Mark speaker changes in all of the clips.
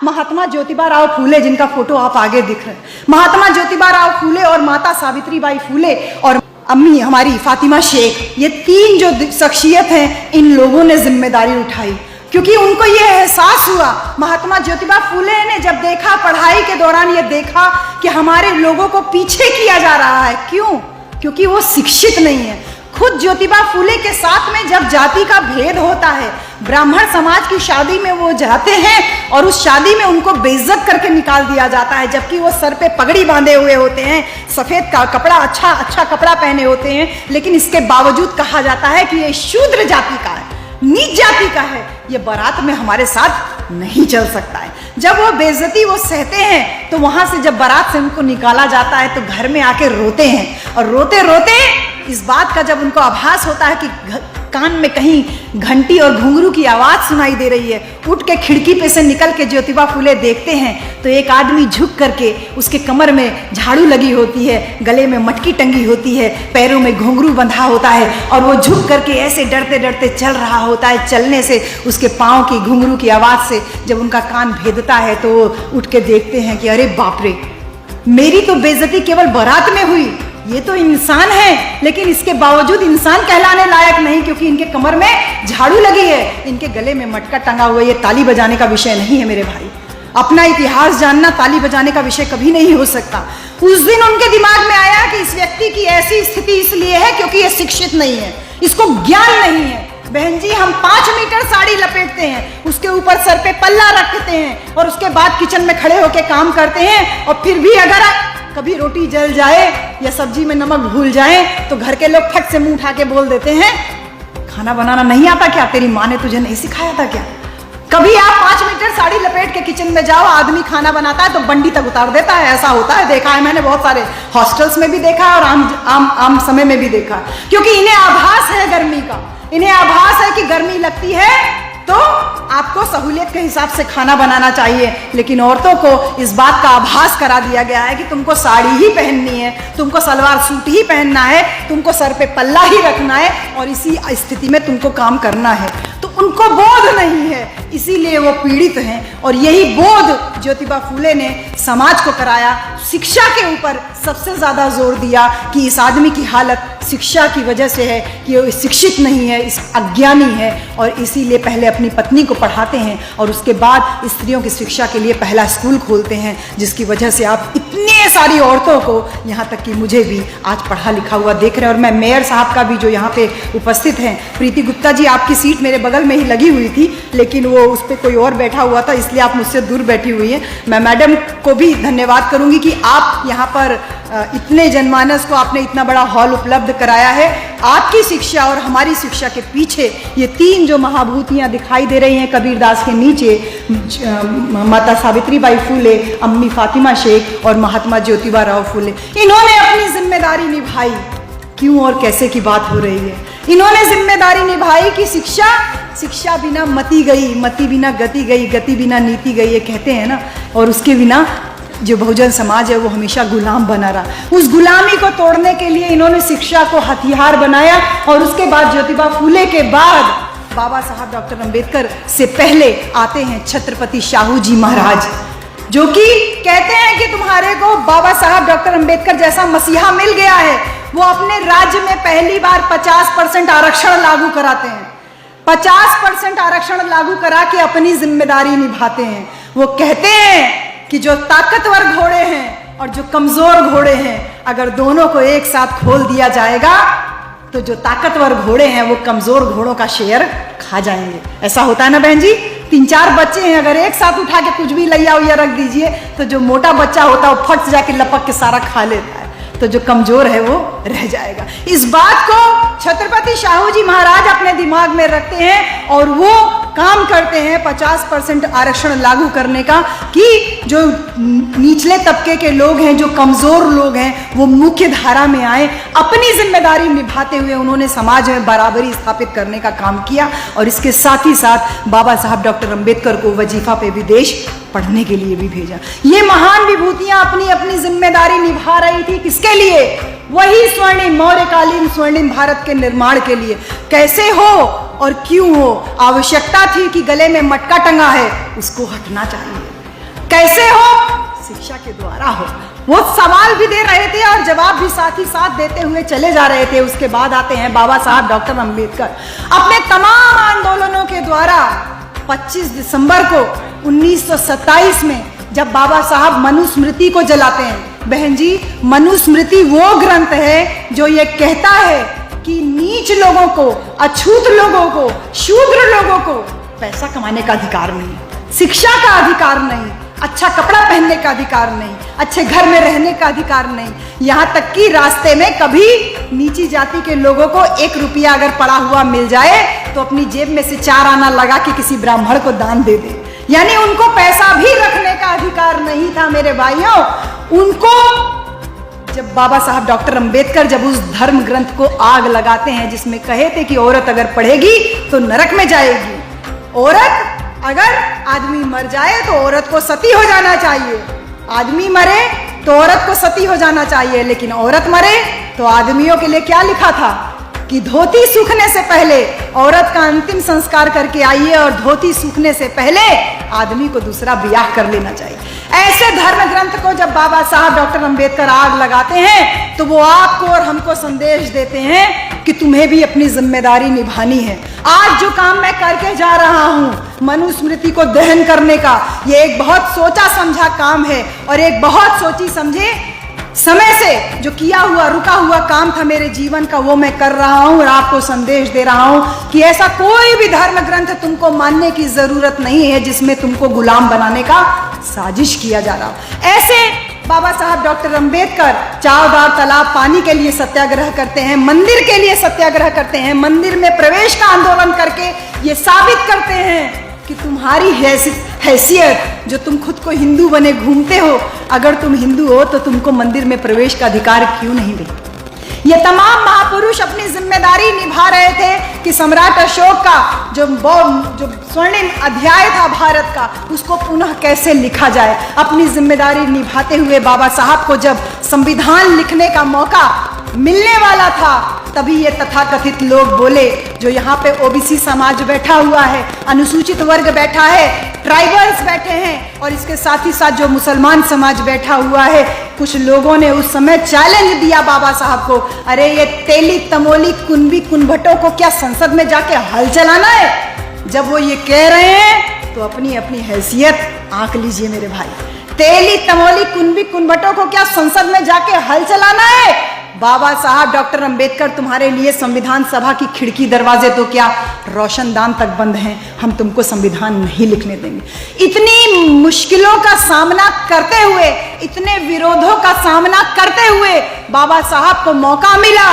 Speaker 1: महात्मा ज्योतिबा राव फूले, जिनका फोटो आप आगे दिख रहे हैं, महात्मा ज्योतिबा राव फूले और माता सावित्रीबाई फूले और अम्मी हमारी फातिमा शेख, ये तीन जो शख्सियत हैं, इन लोगों ने जिम्मेदारी उठाई क्योंकि उनको ये एहसास हुआ। महात्मा ज्योतिबा फूले ने जब देखा, पढ़ाई के दौरान ये देखा कि हमारे लोगों को पीछे किया जा रहा है। क्यों? क्योंकि वो शिक्षित नहीं है। खुद ज्योतिबा फूले के साथ में जब जाति का भेद होता है, ब्राह्मण समाज की शादी में वो जाते हैं और उस शादी में उनको बेइज्जत करके निकाल दिया जाता है, जबकि वो सर पे पगड़ी बांधे हुए होते हैं, सफेद का कपड़ा, अच्छा कपड़ा पहने होते हैं, लेकिन इसके बावजूद कहा जाता है कि ये शूद्र जाति का है, नीच जाति का है, ये बारात में हमारे साथ नहीं चल सकता है। जब वो बेइज्जती वो सहते हैं तो वहां से जब बारात से उनको निकाला जाता है तो घर में आके रोते हैं और रोते रोते इस बात का जब उनको आभास होता है कि कान में कहीं घंटी और घुंघरू की आवाज सुनाई दे रही है, उठ के खिड़की पे से निकल के ज्योतिबा फूले देखते हैं तो एक आदमी झुक करके, उसके कमर में झाड़ू लगी होती है, गले में मटकी टंगी होती है, पैरों में घुंघरू बंधा होता है और वो झुक करके ऐसे डरते डरते चल रहा होता है। चलने से उसके पाँव की घुंघरू की आवाज से जब उनका कान भेदता है तो वो उठ के देखते हैं कि अरे बाप रे, मेरी तो बेइज्जती केवल बारात में हुई, ये तो इंसान है, लेकिन इसके बावजूद इंसान कहलाने लायक नहीं क्योंकि इनके कमर में झाड़ू लगी है, इनके गले में मटका टंगा हुआ है। ये ताली बजाने का विषय नहीं है मेरे भाई। अपना इतिहास जानना ताली बजाने का विषय कभी नहीं हो सकता। उस दिन उनके दिमाग में आया कि इस व्यक्ति की ऐसी स्थिति इसलिए है क्योंकि ये शिक्षित नहीं है, इसको ज्ञान नहीं है। बहन जी, हम 5 मीटर साड़ी लपेटते हैं, उसके ऊपर सर पे पल्ला रखते हैं और उसके बाद किचन में खड़े होकर काम करते हैं, और फिर भी अगर कभी रोटी जल जाए या सब्जी में नमक भूल जाए तो घर के लोग फट से मुंह उठा के बोल देते हैं, खाना बनाना नहीं आता क्या? तेरी माँ ने तुझे नहीं सिखाया था क्या? कभी आप 5 मीटर साड़ी लपेट के किचन में जाओ, आदमी खाना बनाता है तो बंडी तक उतार देता है। ऐसा होता है, देखा है मैंने, बहुत सारे हॉस्टल्स में भी देखा है और आम समय में भी देखा, क्योंकि इन्हें आभास है गर्मी का, इन्हें आभास है कि गर्मी लगती है तो आपको सहूलियत के हिसाब से खाना बनाना चाहिए। लेकिन औरतों को इस बात का आभास करा दिया गया है कि तुमको साड़ी ही पहननी है, तुमको सलवार सूट ही पहनना है, तुमको सर पे पल्ला ही रखना है और इसी स्थिति में तुमको काम करना है। तो उनको बोध नहीं है, इसीलिए वो पीड़ित हैं। और यही बोध ज्योतिबा फूले ने समाज को कराया। शिक्षा के ऊपर सबसे ज्यादा जोर दिया कि इस आदमी की हालत शिक्षा की वजह से है कि वो शिक्षित नहीं है, इस अज्ञानी है, और इसीलिए पहले अपनी पत्नी को पढ़ाते हैं और उसके बाद स्त्रियों की शिक्षा के लिए पहला स्कूल खोलते हैं, जिसकी वजह से आप इतने सारी औरतों को, यहाँ तक कि मुझे भी आज पढ़ा लिखा हुआ देख रहे हैं। और मैं मेयर साहब का भी जो यहाँ पे उपस्थित हैं, प्रीति गुप्ता जी, आपकी सीट मेरे बगल में ही लगी हुई थी, लेकिन वो उस पर कोई और बैठा हुआ था, इसलिए आप मुझसे दूर बैठी हुई हैं। मैं मैडम को भी धन्यवाद करूँगी कि आप यहाँ पर इतने जनमानस को आपने इतना बड़ा हॉल उपलब्ध कराया है। आपकी शिक्षा और हमारी शिक्षा के पीछे ये तीन जो महाभूतियाँ दिखाई दे रही हैं, कबीरदास के नीचे माता सावित्रीबाई फूले, अम्मी फातिमा शेख और महात्मा ज्योतिबा राव फूले, इन्होंने अपनी जिम्मेदारी निभाई। क्यों और कैसे की बात हो रही है? इन्होंने जिम्मेदारी निभाई कि शिक्षा बिना मति गई, मति बिना गति गई, गति बिना नीति गई, ये कहते हैं ना। और उसके बिना जो बहुजन समाज है वो हमेशा गुलाम बना रहा। उस गुलामी को तोड़ने के लिए इन्होंने शिक्षा को हथियार बनाया। और उसके बाद ज्योतिबा फूले के बाद बाबा साहब डॉक्टर अंबेडकर से पहले आते हैं छत्रपति शाहू जी महाराज, जो कि कहते हैं कि तुम्हारे को बाबा साहब डॉक्टर अंबेडकर जैसा मसीहा मिल गया है। वो अपने राज्य में पहली बार 50% आरक्षण लागू कराते हैं, 50% आरक्षण लागू करा के अपनी जिम्मेदारी निभाते हैं। वो कहते हैं कि जो ताकतवर घोड़े हैं और जो कमजोर घोड़े हैं, अगर दोनों को एक साथ खोल दिया जाएगा तो जो ताकतवर घोड़े हैं वो कमजोर घोड़ों का शेयर खा जाएंगे। ऐसा होता है ना बहन जी? 3-4 बच्चे हैं, अगर एक साथ उठा के कुछ भी लैया उया रख दीजिए तो जो मोटा बच्चा होता है वो फट से जाके लपक के सारा खा लेता है, तो जो कमजोर है वो रह जाएगा। इस बात को छत्रपति शाहू जी महाराज अपने दिमाग में रखते हैं और वो काम करते हैं 50% आरक्षण लागू करने का, कि जो निचले तबके के लोग हैं, जो कमजोर लोग हैं, वो मुख्य धारा में आए। अपनी जिम्मेदारी निभाते हुए उन्होंने समाज में बराबरी स्थापित करने का काम किया। और इसके साथ ही साथ बाबा साहब डॉक्टर अंबेडकर को वजीफा पे विदेश पढ़ने के लिए भी भेजा। ये महान विभूतियां अपनी अपनी जिम्मेदारी निभा रही थी। किसके लिए? वही स्वर्णिम मौर्यकालीन स्वर्णिम भारत के निर्माण के लिए। कैसे हो और क्यों हो? आवश्यकता थी कि गले में मटका टंगा है, उसको हटना चाहिए। कैसे हो? शिक्षा के द्वारा हो। वो सवाल भी दे रहे थे और जवाब भी साथ ही साथ देते हुए चले जा रहे थे। उसके बाद आते हैं बाबा साहब डॉक्टर अंबेडकर। अपने तमाम आंदोलनों के द्वारा 25 दिसंबर को 1927 में जब बाबा साहब मनुस्मृति को जलाते हैं, बहन जी, मनुस्मृति वो ग्रंथ है जो ये कहता है कि नीच लोगों को, अछूत लोगों को, शूद्र लोगों को पैसा कमाने का अधिकार नहीं, शिक्षा का अधिकार नहीं, अच्छा कपड़ा पहनने का अधिकार नहीं, अच्छे घर में रहने का अधिकार नहीं, यहाँ तक कि रास्ते में कभी नीची जाति के लोगों को 1 रुपया अगर पड़ा हुआ मिल जाए तो अपनी जेब में से 4 आना लगा के किसी ब्राह्मण को दान दे दे। यानी उनको पैसा भी रखने का अधिकार नहीं था मेरे भाइयों। उनको जब बाबा साहब डॉक्टर अंबेडकर जब उस धर्म ग्रंथ को आग लगाते हैं जिसमें कहे थे कि औरत अगर पढ़ेगी तो नरक में जाएगी, औरत अगर आदमी मर जाए तो औरत को सती हो जाना चाहिए, आदमी मरे तो औरत को सती हो जाना चाहिए, लेकिन औरत मरे तो आदमियों के लिए क्या लिखा था कि धोती सूखने से पहले औरत का अंतिम संस्कार करके आइए और धोती सूखने से पहले आदमी को दूसरा ब्याह कर लेना चाहिए। ऐसे धर्म ग्रंथ को जब बाबा साहब डॉक्टर अंबेडकर आग लगाते हैं तो वो आपको और हमको संदेश देते हैं कि तुम्हें भी अपनी जिम्मेदारी निभानी है। आज जो काम मैं करके जा रहा हूं मनुस्मृति को दहन करने का, ये एक बहुत सोचा समझा काम है और एक बहुत सोची समझे समय से जो किया हुआ रुका हुआ काम था मेरे जीवन का, वो मैं कर रहा हूं और आपको संदेश दे रहा हूं कि ऐसा कोई भी धर्म ग्रंथ तुमको मानने की जरूरत नहीं है जिसमें तुमको गुलाम बनाने का साजिश किया जा रहा हो। ऐसे बाबा साहब डॉक्टर अंबेडकर चावदार तालाब पानी के लिए सत्याग्रह करते हैं, मंदिर के लिए सत्याग्रह करते हैं, मंदिर में प्रवेश का आंदोलन करके ये साबित करते हैं कि तुम्हारी हैसियत जो तुम खुद को हिंदू बने घूमते हो, अगर तुम हिंदू हो तो तुमको मंदिर में प्रवेश का अधिकार क्यों नहीं दे। ये तमाम महापुरुष अपनी जिम्मेदारी निभा रहे थे कि सम्राट अशोक का जो स्वर्णिम अध्याय था भारत का, उसको पुनः कैसे लिखा जाए। अपनी जिम्मेदारी निभाते हुए बाबा साहब को जब संविधान लिखने का मौका मिलने वाला था तभी ये तथाकथित लोग बोले, जो यहाँ पे ओबीसी समाज बैठा हुआ है, अनुसूचित वर्ग बैठा है, ट्राइबल्स बैठे हैं और इसके साथ ही साथ जो मुसलमान समाज बैठा हुआ है, कुछ लोगों ने उस समय चैलेंज दिया बाबा साहब को, अरे ये तेली तमोली कुनबी कुनभटों को क्या संसद में जाके हल चलाना है। जब वो ये कह रहे हैं तो अपनी अपनी हैसियत आंक लीजिए मेरे भाई। तेली तमोली कुनबी कुनभटों को क्या संसद में जाके हल चलाना है। बाबा साहब डॉक्टर अंबेडकर तुम्हारे लिए संविधान सभा की खिड़की दरवाजे तो क्या रोशनदान तक बंद हैं, हम तुमको संविधान नहीं लिखने देंगे। इतनी मुश्किलों का सामना करते हुए, इतने विरोधों का सामना करते हुए बाबा साहब को मौका मिला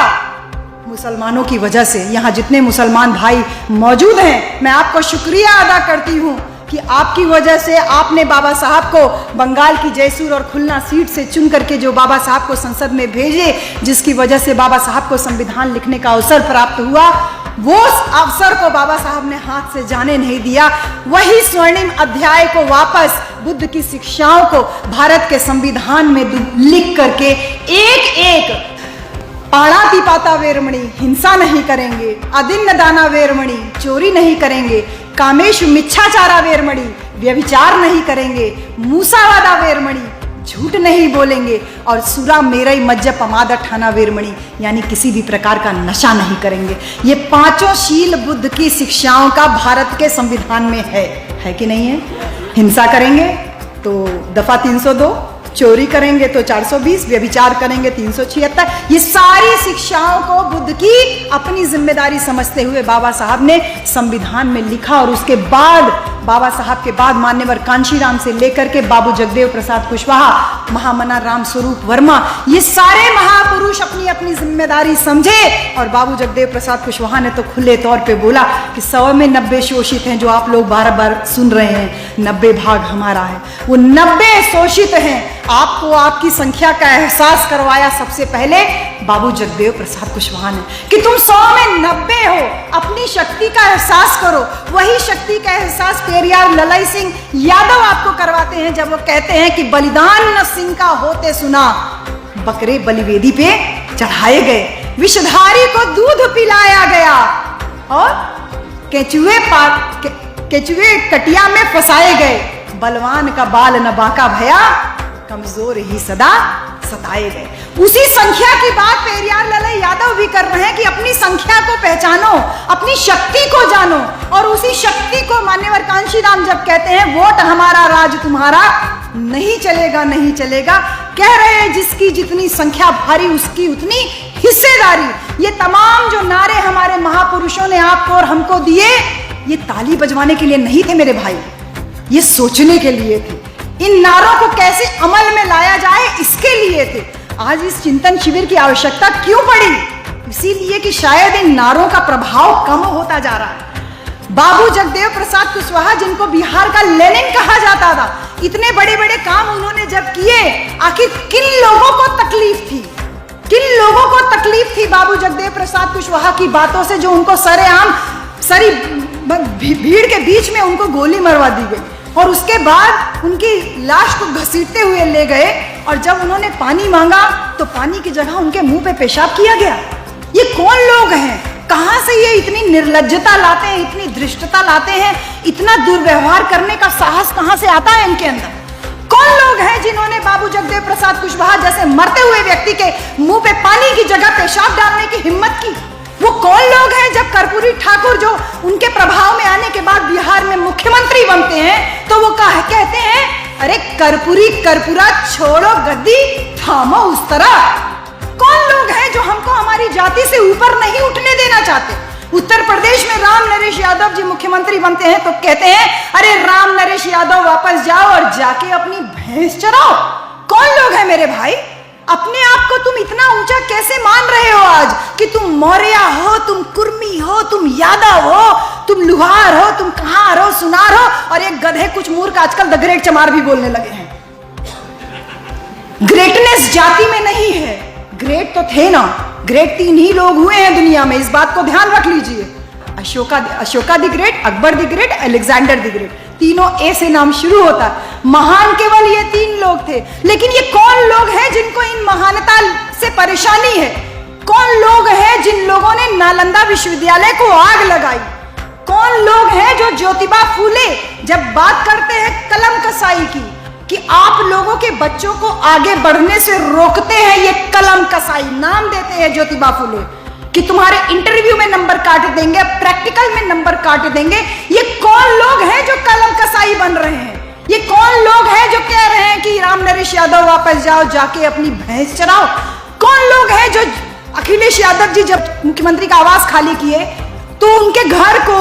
Speaker 1: मुसलमानों की वजह से। यहाँ जितने मुसलमान भाई मौजूद हैं, मैं आपको शुक्रिया अदा करती हूँ कि आपकी वजह से आपने बाबा साहब को बंगाल की जयसूर और खुलना सीट से चुन करके जो बाबा साहब को संसद में भेजे, जिसकी वजह से बाबा साहब को संविधान लिखने का अवसर प्राप्त हुआ, वो अवसर को बाबा साहब ने हाथ से जाने नहीं दिया। वही स्वर्णिम अध्याय को वापस बुद्ध की शिक्षाओं को भारत के संविधान में लिख करके एक एक पाणातिपाता वेरमणि, हिंसा नहीं करेंगे, अदिन्न दाना वेरमणि, चोरी नहीं करेंगे, कामेशु मिच्छाचारा वेरमणि, व्यभिचार नहीं करेंगे, मूसावादा वेरमणि, झूठ नहीं बोलेंगे, और सुरा मेरई मज्जा पमादा ठाना वेरमणि, यानी किसी भी प्रकार का नशा नहीं करेंगे। ये 5 शील बुद्ध की शिक्षाओं का भारत के संविधान में है कि नहीं है। हिंसा करेंगे तो दफा 302, चोरी करेंगे तो 420, व्यभिचार करेंगे 376। ये सारी शिक्षाओं को बुद्ध की अपनी जिम्मेदारी समझते हुए बाबा साहब ने संविधान में लिखा। और उसके बाद बाबा साहब के बाद मान्यवर कांशीराम से लेकर के बाबू जगदेव प्रसाद कुशवाहा, महामना राम स्वरूप वर्मा, ये सारे महापुरुष अपनी अपनी जिम्मेदारी समझे। और बाबू जगदेव प्रसाद कुशवाहा ने तो खुले तौर पे बोला कि 100 में 90 शोषित हैं, जो आप लोग बार बार सुन रहे हैं, 90 भाग हमारा है। वो 90 शोषित हैं। आपको आपकी संख्या का एहसास करवाया सबसे पहले बाबू जगदेव प्रसाद कुशवाहा ने कि तुम 100 में 90 हो। अपनी शक्ति का एहसास करो। वही शक्ति का एहसास पेरियार ललाई सिंह यादव आपको करवाते हैं जब वो कहते हैं कि बलिदान न सिंह का होते सुना, बकरे बलिवेदी पे चढ़ाए गए, विषधारी को दूध पिलाया गया और केचुए कटिया में फंसाए गए, बलवान का बाल न बांका भया, कमजोर ही सदा सताए गए। उसी संख्या की बात पेरियार लाल यादव भी कर रहे हैं कि अपनी संख्या को पहचानो, अपनी शक्ति को जानो। और उसी शक्ति को मान्यवर कांशीराम जब कहते हैं वोट हमारा राज तुम्हारा नहीं चलेगा, नहीं चलेगा, कह रहे हैं जिसकी जितनी संख्या भारी उसकी उतनी हिस्सेदारी। ये तमाम जो नारे हमारे महापुरुषों ने आपको और हमको दिए, ये ताली बजवाने के लिए नहीं थे मेरे भाई, ये सोचने के लिए थे। इन नारों को कैसे अमल में लाया जाए इसके लिए थे। आज इस चिंतन शिविर की आवश्यकता क्यों पड़ी? इसीलिए कि शायद इन नारों का प्रभाव कम होता जा रहा है। बाबू जगदेव प्रसाद कुशवाहा, जिनको बिहार का लेनिन कहा जाता था, इतने बड़े बड़े काम उन्होंने जब किए, आखिर किन लोगों को तकलीफ थी? किन लोगों को तकलीफ थी बाबू जगदेव प्रसाद कुशवाहा की बातों से, जो उनको सरेआम सरी भीड़ के बीच में उनको गोली मरवा दी गई और उसके बाद उनकी लाश को घसीटते हुए ले गए और जब उन्होंने पानी मांगा तो पानी की जगह उनके मुंह पे पेशाब किया गया। ये कौन लोग हैं? कहां से ये इतनी निर्लज्जता लाते हैं, इतनी धृष्टता लाते हैं, इतना दुर्व्यवहार करने का साहस कहां से आता है इनके अंदर? कौन लोग हैं जिन्होंने बाबू जगदेव प्रसाद कुशवाहा जैसे मरते हुए व्यक्ति के मुंह पे पानी की जगह पेशाब डालने की हिम्मत की? वो कौन लोग हैं जब कर्पूरी ठाकुर जो उनके प्रभाव में आने के बाद बिहार में मुख्यमंत्री बनते हैं तो वो कहते हैं अरे कर्पूरी कर्पूरा छोड़ो गद्दी थामो उस तरह। कौन लोग हैं जो हमको हमारी जाति से ऊपर नहीं उठने देना चाहते? उत्तर प्रदेश में राम नरेश यादव जी मुख्यमंत्री बनते हैं तो कहते हैं अरे राम नरेश यादव वापस जाओ और जाके अपनी भैंस चराओ। कौन लोग हैं मेरे भाई? अपने आप को तुम इतना ऊंचा कैसे मान रहे हो आज कि तुम मौर्य हो, तुम कुर्मी हो, तुम यादव हो, तुम लुहार हो, तुम कहार हो, सुनार हो, और एक गधे कुछ मूर्ख आजकल द ग्रेट चमार भी बोलने लगे हैं। ग्रेटनेस जाति में नहीं है। ग्रेट तो थे ना, ग्रेट 3 ही लोग हुए हैं दुनिया में, इस बात को ध्यान रख लीजिए। Ashoka the great, Akbar the great, Alexander the great, तीनों ए से नाम शुरू होता है। महान केवल ये 3 लोग थे। लेकिन ये कौन लोग हैं जिनको इन महानता से परेशानी है? कौन लोग हैं जिन लोगों ने नालंदा विश्वविद्यालय को आग लगाई? कौन लोग हैं जो ज्योतिबा फूले जब बात करते हैं कलम कसाई की कि आप लोगों के बच्चों को आगे बढ़ने से रोकते हैं, ये कलम कसाई नाम देते हैं ज्योतिबा फूले कि तुम्हारे इंटरव्यू में नंबर काट देंगे, प्रैक्टिकल में नंबर काट देंगे। ये कौन लोग हैं जो कलम कसाई बन रहे हैं? ये कौन लोग हैं जो कह रहे हैं कि राम नरेश यादव वापस जाओ, जाके अपनी भैंस चराओ? कौन लोग हैं जो अखिलेश यादव जी जब मुख्यमंत्री का आवास खाली किए तो उनके घर को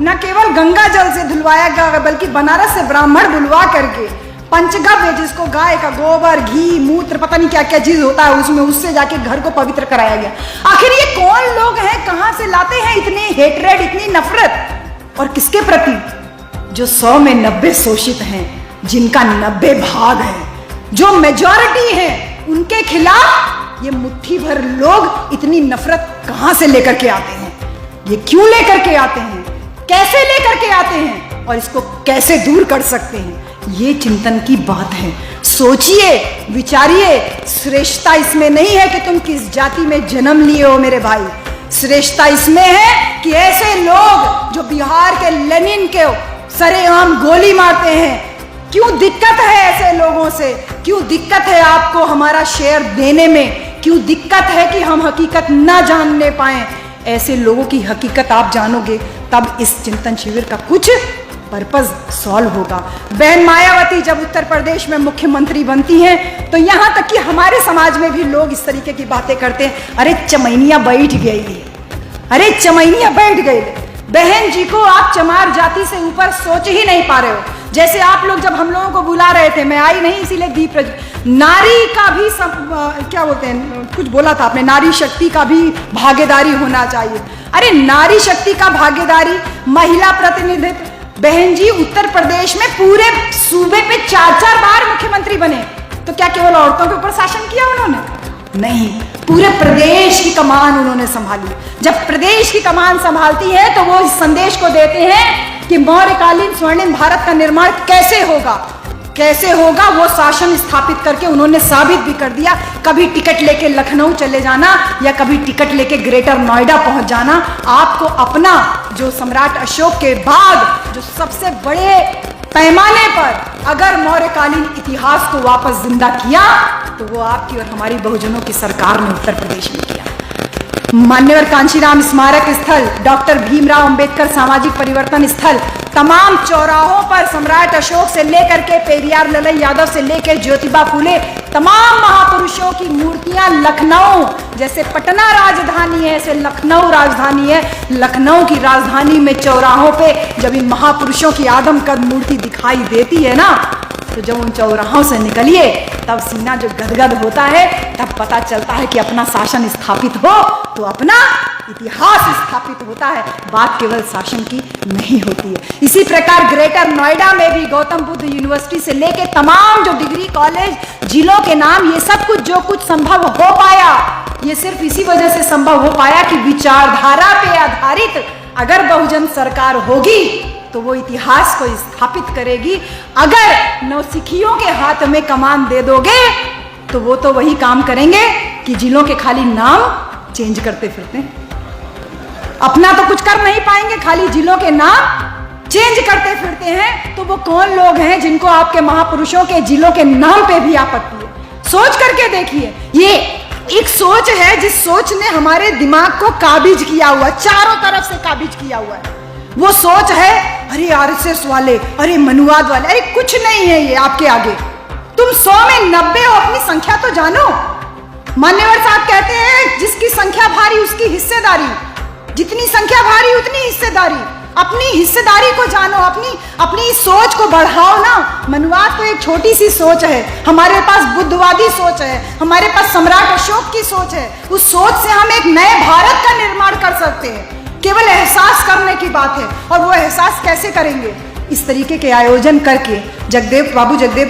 Speaker 1: न केवल गंगा जल से धुलवाया गया बल्कि बनारस से ब्राह्मण बुलवा करके पंचगव्य, जिसको गाय का गोबर, घी, मूत्र, पता नहीं क्या क्या चीज होता है उसमें, उससे जाके घर को पवित्र कराया गया। आखिर ये कौन लोग हैं? कहां से लाते हैं इतनी हेटरेड, इतनी नफरत? और किसके प्रति? जो 100 में 90 शोषित हैं, जिनका 90 भाग है, जो मेजॉरिटी है, उनके खिलाफ ये मुट्ठी भर लोग इतनी नफरत कहां से लेकर के आते हैं? ये क्यों लेकर के आते हैं? कैसे लेकर के आते हैं? और इसको कैसे दूर कर सकते हैं? ये चिंतन की बात है। सोचिए, विचारिए। श्रेष्ठता इसमें नहीं है कि तुम किस जाति में जन्म लिए हो मेरे भाई। श्रेष्ठता इसमें है कि ऐसे लोग जो बिहार के लेनिन के सरेआम गोली मारते हैं, क्यों दिक्कत है ऐसे लोगों से? क्यों दिक्कत है आपको हमारा शेयर देने में? क्यों दिक्कत है कि हम हकीकत ना जानने पाए? ऐसे लोगों की हकीकत आप जानोगे तब इस चिंतन शिविर का कुछ पर्पज सॉल्व होगा। बहन मायावती जब उत्तर प्रदेश में मुख्यमंत्री बनती हैं तो यहां तक कि हमारे समाज में भी लोग इस तरीके की बातें करते हैं, अरे चमैनिया बैठ गई, अरे चमैनिया बैठ गई। बहन जी को आप चमार जाति से ऊपर सोच ही नहीं पा रहे हो। जैसे आप लोग जब हम लोगों को बुला रहे थे, मैं आई नहीं इसीलिए दीप नारी का भी क्या बोलते हैं, कुछ बोला था आपने, नारी शक्ति का भी भागीदारी होना चाहिए। अरे नारी शक्ति का भागीदारी, महिला प्रतिनिधित्व। बहन जी उत्तर प्रदेश में पूरे सूबे पे 4-4 बार मुख्यमंत्री बने, तो क्या केवल औरतों के ऊपर शासन किया उन्होंने? नहीं, पूरे प्रदेश की कमान उन्होंने संभाली। जब प्रदेश की कमान संभालती है तो वो इस संदेश को देते हैं कि मौर्यकालीन स्वर्णिम भारत का निर्माण कैसे होगा, कैसे होगा वो शासन स्थापित करके उन्होंने साबित भी कर दिया। कभी टिकट लेके लखनऊ चले जाना या कभी टिकट लेके ग्रेटर नोएडा पहुंच जाना, आपको अपना जो सम्राट अशोक के बाद जो सबसे बड़े पैमाने पर अगर मौर्यकालीन इतिहास को वापस जिंदा किया तो वो आपकी और हमारी बहुजनों की सरकार ने उत्तर प्रदेश में किया। मान्यवर कांशीराम स्मारक स्थल, डॉक्टर भीमराव अंबेडकर सामाजिक परिवर्तन स्थल, तमाम चौराहों पर सम्राट अशोक से लेकर के पेरियार ललई यादव से लेकर ज्योतिबा फूले, तमाम महापुरुषों की मूर्तियां, लखनऊ जैसे पटना राजधानी है ऐसे लखनऊ राजधानी है, लखनऊ की राजधानी में चौराहों पे जब इन महापुरुषों की आदमकद मूर्ति दिखाई देती है ना, तो जब उन चौराहों से निकलिए तब सीना जो गदगद होता है, तब पता चलता है कि अपना शासन स्थापित हो तो अपना इतिहास स्थापित होता है, बात केवल शासन की नहीं होती है। इसी प्रकार ग्रेटर नोएडा में भी गौतम बुद्ध यूनिवर्सिटी से लेके तमाम जो डिग्री कॉलेज, जिलों के नाम, ये सब कुछ जो कुछ संभव हो पाया, ये सिर्फ इसी वजह से संभव हो पाया कि विचारधारा पे आधारित अगर बहुजन सरकार होगी तो वो इतिहास को स्थापित करेगी। अगर नौसिखियों के हाथ में कमान दे दोगे तो वो तो वही काम करेंगे कि जिलों के खाली नाम चेंज करते फिरते, अपना तो कुछ कर नहीं पाएंगे, खाली जिलों के नाम चेंज करते फिरते हैं। तो वो कौन लोग हैं जिनको आपके महापुरुषों के जिलों के नाम पे भी आपत्ति है? सोच करके देखिए, ये एक सोच है जिस सोच ने हमारे दिमाग को काबिज किया हुआ, चारों तरफ से काबिज किया हुआ है। वो सोच है अरे आरएसएस वाले, अरे मनुवाद वाले, अरे कुछ नहीं है ये आपके आगे। तुम 100 में 90 हो, अपनी संख्या तो जानो। मान्यवर साहब कहते हैं जिसकी संख्या भारी उसकी हिस्सेदारी, जितनी संख्या भारी उतनी हिस्सेदारी। अपनी हिस्सेदारी को जानो, अपनी सोच को बढ़ाओ ना। मनुवाद तो एक छोटी सी सोच है, हमारे पास बुद्धवादी सोच है, हमारे पास सम्राट अशोक की सोच है। उस सोच से हम एक नए भारत का निर्माण कर सकते हैं, केवल एहसास करने की बात है। और वो एहसास कैसे करेंगे? इस तरीके के आयोजन करके, बाबू जगदेव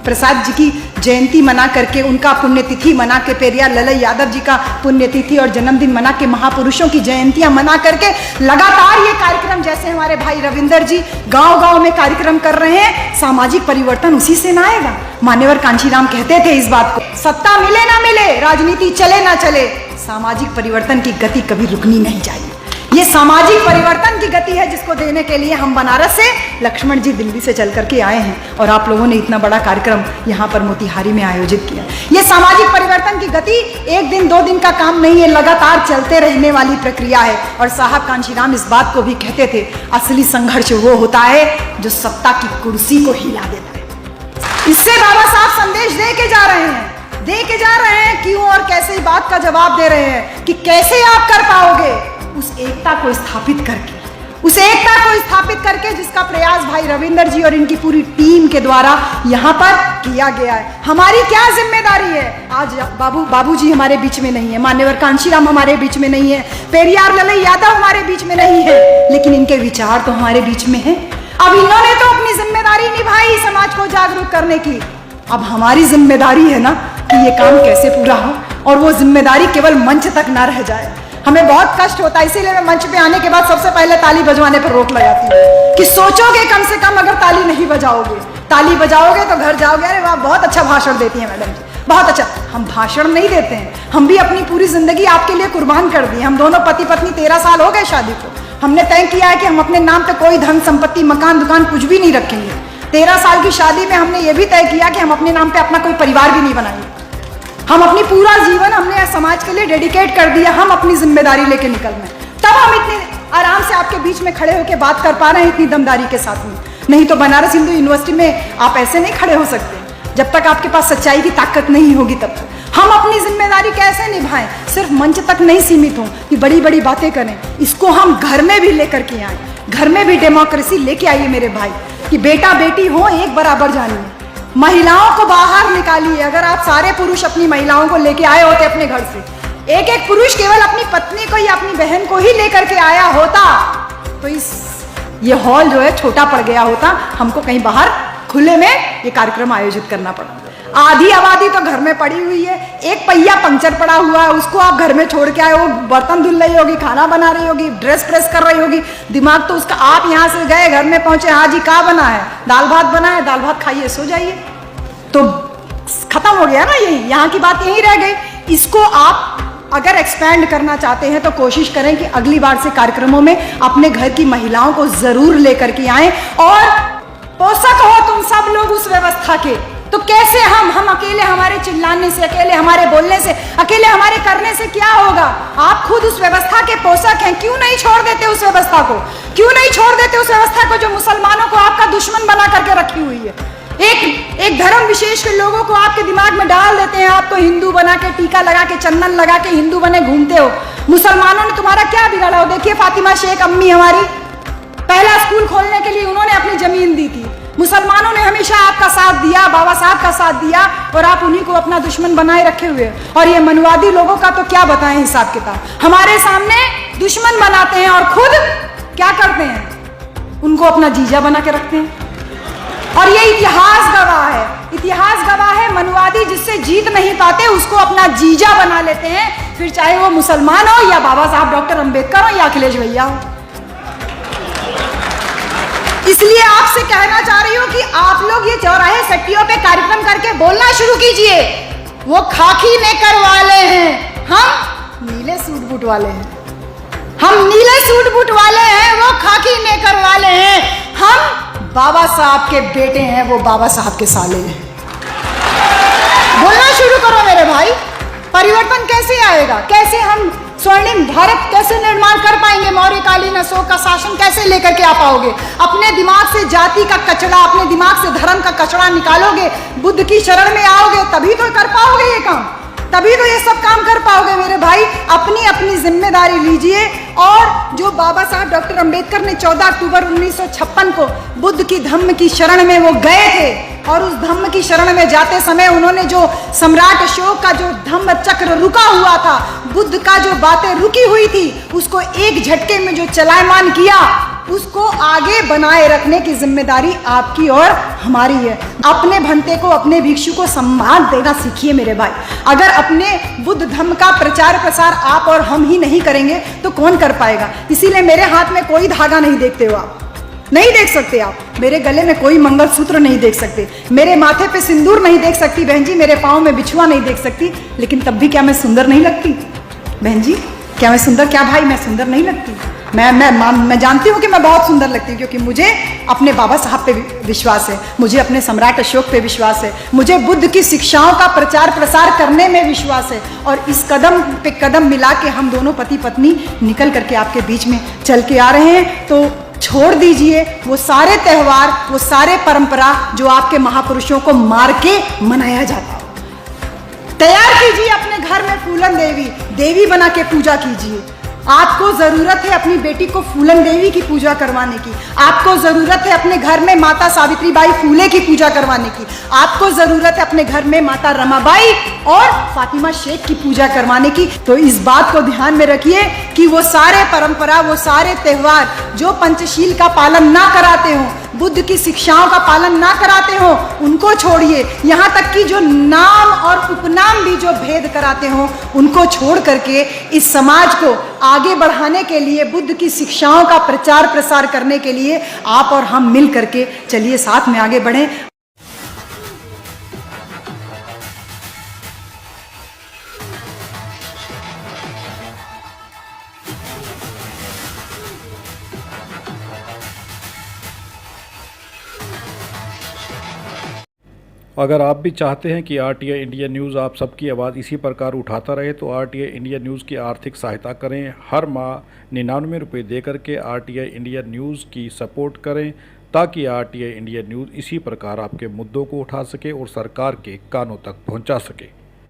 Speaker 1: प्रसाद जी की जयंती मना करके, उनका पुण्यतिथि मना के, पेरियार ललई यादव जी का पुण्यतिथि और जन्मदिन मना के, महापुरुषों की जयंतियां मना करके लगातार ये कार्यक्रम, जैसे हमारे भाई रविंदर जी गांव-गांव में कार्यक्रम कर रहे हैं, सामाजिक परिवर्तन उसी से ना आएगा। मान्यवर कांशीराम कहते थे इस बात को, सत्ता मिले ना मिले, राजनीति चले ना चले, सामाजिक परिवर्तन की गति कभी रुकनी नहीं चाहिए। ये सामाजिक परिवर्तन की गति है जिसको देने के लिए हम बनारस से, लक्ष्मण जी दिल्ली से चल करके आए हैं और आप लोगों ने इतना बड़ा कार्यक्रम यहाँ पर मोतिहारी में आयोजित किया। ये सामाजिक परिवर्तन की गति एक दिन 2 दिन का काम नहीं है, लगातार चलते रहने वाली प्रक्रिया है। और साहब कांशीराम इस बात को भी कहते थे, असली संघर्ष वो होता है जो सत्ता की कुर्सी को हिला देता है। इससे बाबा साहब संदेश दे के जा रहे हैं, क्यों और कैसे ही बात का जवाब दे रहे हैं कि कैसे आप कर पाओगे उस एकता को स्थापित करके, जिसका प्रयास भाई रविंदर जी और इनकी पूरी टीम के द्वारा यहाँ पर किया गया है। हमारी क्या जिम्मेदारी है? आज बाबू जी हमारे बीच में नहीं है, मान्यवर कांशीराम हमारे बीच में नहीं है, पेरियार ललई यादव हमारे बीच में नहीं है, लेकिन इनके विचार तो हमारे बीच में है। अब इन्होंने तो अपनी जिम्मेदारी निभाई समाज को जागरूक करने की, अब हमारी जिम्मेदारी है ना कि ये काम कैसे पूरा हो और वो जिम्मेदारी केवल मंच तक ना रह जाए। हमें बहुत कष्ट होता है, इसीलिए मैं मंच पे आने के बाद सबसे पहले ताली बजवाने पर रोक लगाती हूँ कि सोचोगे कम से कम अगर ताली नहीं बजाओगे, ताली बजाओगे तो घर जाओगे, अरे वाह बहुत अच्छा भाषण देती है मैडम जी, बहुत अच्छा। हम भाषण नहीं देते हैं, हम भी अपनी पूरी जिंदगी आपके लिए कुर्बान कर दी। हम दोनों पति पत्नी 13 साल हो गए शादी को, हमने तय किया है कि हम अपने नाम पे कोई धन संपत्ति, मकान, दुकान कुछ भी नहीं रखेंगे। 13 साल की शादी में हमने ये भी तय किया कि हम अपने नाम पे अपना कोई परिवार भी नहीं बनाएंगे। हम अपनी पूरा जीवन हमने समाज के लिए डेडिकेट कर दिया, हम अपनी जिम्मेदारी लेके निकल रहे हैं। तब हम इतने आराम से आपके बीच में खड़े होकर बात कर पा रहे हैं इतनी दमदारी के साथ में। नहीं तो बनारस हिंदू यूनिवर्सिटी में आप ऐसे नहीं खड़े हो सकते जब तक आपके पास सच्चाई की ताकत नहीं होगी। तब तक हम अपनी जिम्मेदारी कैसे निभाएं? सिर्फ मंच तक नहीं सीमित हों कि बड़ी बड़ी बातें करें, इसको हम घर में भी लेकर के आए, घर में भी डेमोक्रेसी लेके आइए मेरे भाई, कि बेटा बेटी हो एक बराबर जानिए, महिलाओं को बाहर निकालिए। अगर आप सारे पुरुष अपनी महिलाओं को लेके आए होते अपने घर से, एक एक पुरुष केवल अपनी पत्नी को या अपनी बहन को ही लेकर के आया होता तो ये हॉल जो है छोटा पड़ गया होता, हमको कहीं बाहर खुले में ये कार्यक्रम आयोजित करना पड़ा। आधी आबादी तो घर में पड़ी हुई है, एक पहिया पंक्चर पड़ा हुआ है, उसको आप घर में छोड़ के आए हो, बर्तन धुल रही होगी, खाना बना रही होगी, ड्रेस प्रेस कर रही होगी, दिमाग तो उसका, आप यहाँ से गए घर में पहुंचे, हाँ जी क्या बना है, दाल भात बना है, दाल भात खाइए सो जाइए, तो खत्म हो गया ना, यही यहाँ की बात यही रह गई। इसको आप अगर एक्सपैंड करना चाहते हैं तो कोशिश करें कि अगली बार से कार्यक्रमों में अपने घर की महिलाओं को जरूर लेकर के आएं और पोषक हो तुम सब लोग उस व्यवस्था के, तो कैसे हम अकेले हमारे चिल्लाने से, अकेले हमारे बोलने से, अकेले हमारे करने से क्या होगा? आप खुद उस व्यवस्था के पोषक हैं, क्यों नहीं छोड़ देते उस व्यवस्था को? क्यों नहीं छोड़ देते उस व्यवस्था को जो मुसलमानों को आपका दुश्मन बना करके रखी हुई है? एक धर्म विशेष के लोगों को आपके दिमाग में डाल देते हैं, आपको हिंदू बना के, टीका लगा के, चंदन लगा के हिंदू बने घूमते हो। मुसलमानों ने तुम्हारा क्या बिगाड़ा हो? देखिए फातिमा शेख अम्मी हमारी, पहला स्कूल खोलने के लिए उन्होंने अपनी जमीन दी थी। मुसलमानों ने हमेशा आपका साथ दिया, बाबा साहब का साथ दिया, और आप उन्हीं को अपना दुश्मन बनाए रखे हुए। और ये मनवादी लोगों का तो क्या बताएं हिसाब किताब, हमारे सामने दुश्मन बनाते हैं और खुद क्या करते हैं? उनको अपना जीजा बना के रखते हैं। और ये इतिहास गवाह है, इतिहास गवाह है, मनवादी जिससे जीत नहीं पाते उसको अपना जीजा बना लेते हैं, फिर चाहे वो मुसलमान हो या बाबा साहब डॉक्टर अंबेडकर हो या अखिलेश भैया हो। इसलिए आपसे कहना चाह रही हूं कि आप लोग ये चौराहे सट्टियों पे कार्यक्रम करके बोलना शुरू कीजिए। वो खाकी नेकर वाले हैं, हम नीले सूट बूट वाले हैं। हम नीले सूट बूट वाले हैं, वो खाकी नेकर वाले हैं। हम बाबा साहब के बेटे हैं, वो बाबा साहब के साले हैं। बोलना शुरू करो मेरे भाई। परिवर्तन कैसे आएगा? कैसे हम स्वर्णिम भारत कैसे निर्माण कर पाएंगे? मौर्यकालीन अशोक का शासन कैसे लेकर के आ पाओगे? अपने दिमाग से जाति का कचरा, अपने दिमाग से धर्म का कचरा निकालोगे, बुद्ध की शरण में आओगे, तभी तो कर पाओगे ये काम, तभी तो ये सब काम कर पाओगे मेरे भाई। अपनी अपनी जिम्मेदारी लीजिए। और जो बाबा साहब डॉक्टर अंबेडकर ने 14 अक्टूबर 1956 को बुद्ध की धम्म की शरण में वो गए थे, और उस धम्म की शरण में जाते समय उन्होंने जो सम्राट अशोक का जो धम्म चक्र रुका हुआ था, बुद्ध का जो बातें रुकी हुई थी, उसको एक झटके में जो चलायमान किया, उसको आगे बनाए रखने की जिम्मेदारी आपकी और हमारी है। अपने भंते को, अपने भिक्षु को सम्मान देना सीखिए मेरे भाई। अगर अपने बुद्ध धम्म का प्रचार प्रसार आप और हम ही नहीं करेंगे तो कौन कर पाएगा? इसीलिए मेरे हाथ में कोई धागा नहीं देखते हो आप, नहीं देख सकते आप। मेरे गले में कोई मंगलसूत्र नहीं देख सकते, मेरे माथे पे सिंदूर नहीं देख सकती बहन जी, मेरे पाँव में बिछुआ नहीं देख सकती, लेकिन तब भी क्या मैं सुंदर नहीं लगती बहन जी? क्या मैं सुंदर, क्या भाई मैं सुंदर नहीं लगती? मैं जानती हूँ कि मैं बहुत सुंदर लगती हूँ, क्योंकि मुझे अपने बाबा साहब पे विश्वास है, मुझे अपने सम्राट अशोक पे विश्वास है, मुझे बुद्ध की शिक्षाओं का प्रचार प्रसार करने में विश्वास है। और इस कदम पे कदम मिला के हम दोनों पति पत्नी निकल करके आपके बीच में चल के आ रहे हैं। तो छोड़ दीजिए वो सारे त्यौहार, वो सारे परंपरा जो आपके महापुरुषों को मार के मनाया जाता। तैयार कीजिए अपने घर में फूलन देवी, देवी बना के पूजा कीजिए। आपको जरूरत है अपनी बेटी को फूलन देवी की पूजा करवाने की, आपको जरूरत है अपने घर में माता सावित्री बाई फूले की पूजा करवाने की, आपको जरूरत है अपने घर में माता रमाबाई और फातिमा शेख की पूजा करवाने की। तो इस बात को ध्यान में रखिए कि वो सारे परंपरा, वो सारे त्यौहार जो पंचशील का पालन ना कराते हो, बुद्ध की शिक्षाओं का पालन ना कराते हो, उनको छोड़िए। यहाँ तक कि जो नाम और उपनाम भी जो भेद कराते हो, उनको छोड़ करके इस समाज को आगे बढ़ाने के लिए, बुद्ध की शिक्षाओं का प्रचार प्रसार करने के लिए आप और हम मिल करके चलिए साथ में आगे बढ़ें।
Speaker 2: अगर आप भी चाहते हैं कि आरटीआई इंडिया न्यूज़ आप सबकी आवाज़ इसी प्रकार उठाता रहे तो आरटीआई इंडिया न्यूज़ की आर्थिक सहायता करें। हर माह 99 रुपये दे करके आरटीआई इंडिया न्यूज़ की सपोर्ट करें, ताकि आरटीआई इंडिया न्यूज़ इसी प्रकार आपके मुद्दों को उठा सके और सरकार के कानों तक पहुंचा सके।